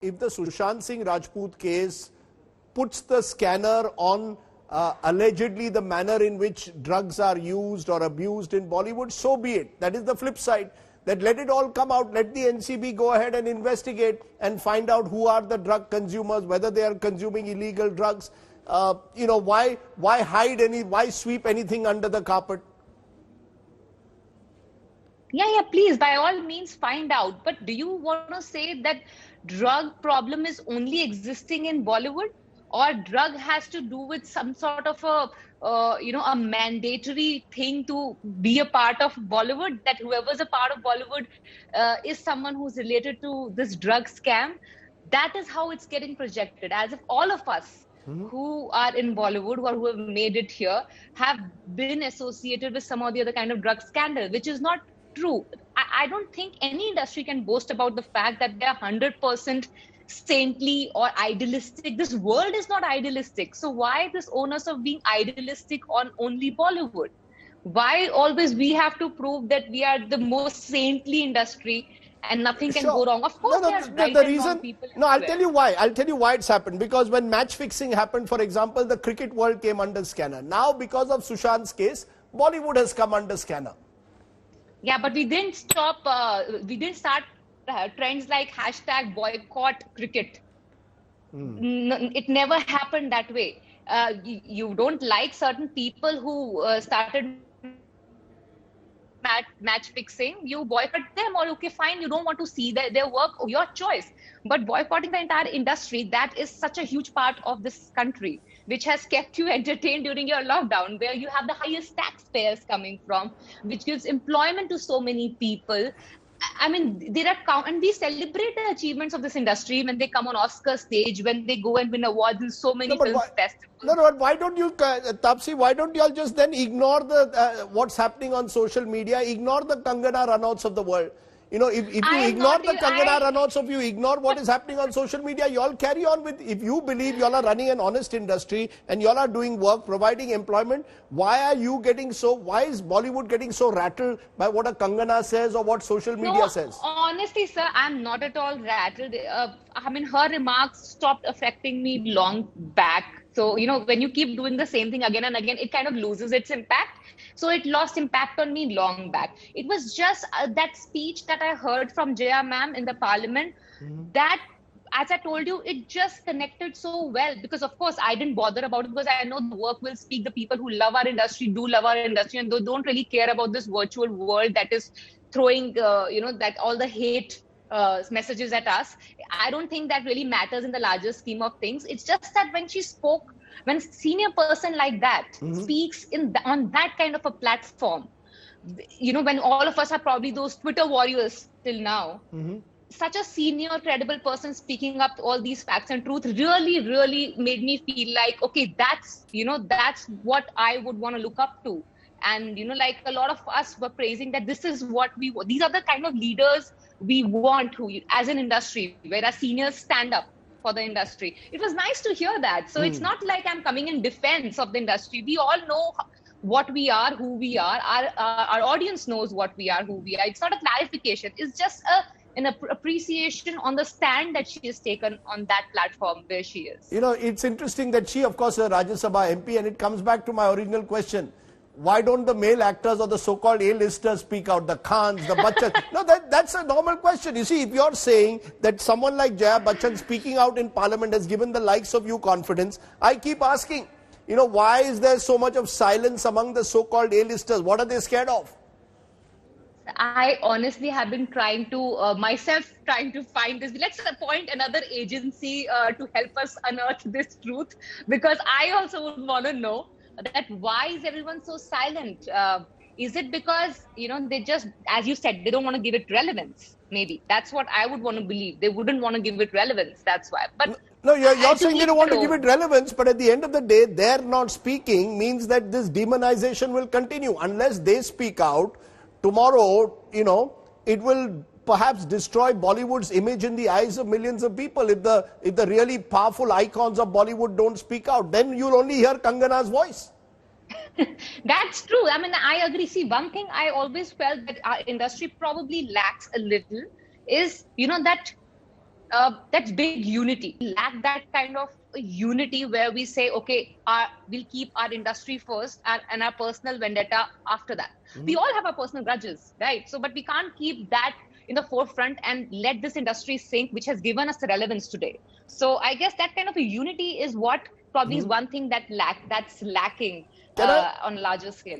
if the Sushant Singh Rajput case puts the scanner on allegedly the manner in which drugs are used or abused in Bollywood, so be it. That is the flip side. That let it all come out, let the NCB go ahead and investigate and find out who are the drug consumers, whether they are consuming illegal drugs. Why sweep anything under the carpet? Yeah, please, by all means, find out. But do you want to say that drug problem is only existing in Bollywood, or drug has to do with some sort of a mandatory thing to be a part of Bollywood, that whoever's a part of Bollywood is someone who's related to this drug scam? That is how it's getting projected, as if all of us who are in Bollywood or who have made it here have been associated with some or the other kind of drug scandal, which is not true. I don't think any industry can boast about the fact that they're 100% saintly or idealistic. This world is not idealistic. So why this onus of being idealistic on only Bollywood? Why always we have to prove that we are the most saintly industry and nothing can go wrong? Of course, the reason. No, I'll tell you why. I'll tell you why it's happened. Because when match fixing happened, for example, the cricket world came under scanner. Now, because of Sushant's case, Bollywood has come under scanner. Yeah, but we didn't stop. We didn't start trends like hashtag boycott cricket. It never happened that way. You don't like certain people who started match fixing, you boycott them, or okay, fine, you don't want to see their work, your choice. But boycotting the entire industry, that is such a huge part of this country, which has kept you entertained during your lockdown, where you have the highest taxpayers coming from, which gives employment to so many people. I mean, there are and we celebrate the achievements of this industry when they come on Oscar stage, when they go and win awards in so many film festivals. No, why don't you, Taapsee, why don't you all just then ignore the what's happening on social media, ignore the Kangana Ranauts of the world? You know, if you ignore the Kangana Ranauts, if you ignore what is happening on social media, you all carry on with, if you believe you all are running an honest industry and you all are doing work, providing employment, why is Bollywood getting so rattled by what a Kangana says or what social media says? Honestly, sir, I'm not at all rattled. I mean, her remarks stopped affecting me long back. So, when you keep doing the same thing again and again, it kind of loses its impact. So it lost impact on me long back. It was just that speech that I heard from Jaya ma'am in the parliament, that, as I told you, it just connected so well. Because, of course, I didn't bother about it because I know the work will speak. The people who love our industry do love our industry, and they don't really care about this virtual world that is throwing, that all the hate messages at us. I don't think that really matters in the larger scheme of things. It's just that when she spoke, when a senior person like that speaks on that kind of a platform, when all of us are probably those Twitter warriors till now, such a senior, credible person speaking up all these facts and truth really, really made me feel like, okay, that's what I would want to look up to. And, like a lot of us were praising that this is what these are the kind of leaders we want as an industry, where our seniors stand up for the industry. It was nice to hear that. So it's not like I'm coming in defense of the industry. We all know what we are, who we are. Our audience knows what we are, who we are. It's not a clarification. It's just an appreciation on the stand that she has taken on that platform where she is. It's interesting that she, of course, is a Rajya Sabha MP, and it comes back to my original question. Why don't the male actors or the so-called A-listers speak out? The Khans, the Bachchan. No, that's a normal question. You see, if you're saying that someone like Jaya Bachchan speaking out in parliament has given the likes of you confidence, I keep asking, why is there so much of silence among the so-called A-listers? What are they scared of? I honestly have been trying to, trying to find this. Let's appoint another agency to help us unearth this truth, because I also would want to know that why is everyone so silent? Is it because, they just, as you said, they don't want to give it relevance? Maybe. That's what I would want to believe. They wouldn't want to give it relevance. That's why. But no, you're saying they don't want to give it relevance, but at the end of the day, they're not speaking means that this demonization will continue. Unless they speak out, tomorrow, it will perhaps destroy Bollywood's image in the eyes of millions of people. If the really powerful icons of Bollywood don't speak out, then you'll only hear Kangana's voice. That's true. I mean, I agree. See, one thing I always felt that our industry probably lacks a little is, that that's big unity. We lack that kind of unity where we say, okay, we'll keep our industry first and our personal vendetta after that. We all have our personal grudges, right? So, but we can't keep that in the forefront and let this industry sink, which has given us the relevance today. So, I guess that kind of a unity is what probably is one thing that's lacking Can I on a larger scale.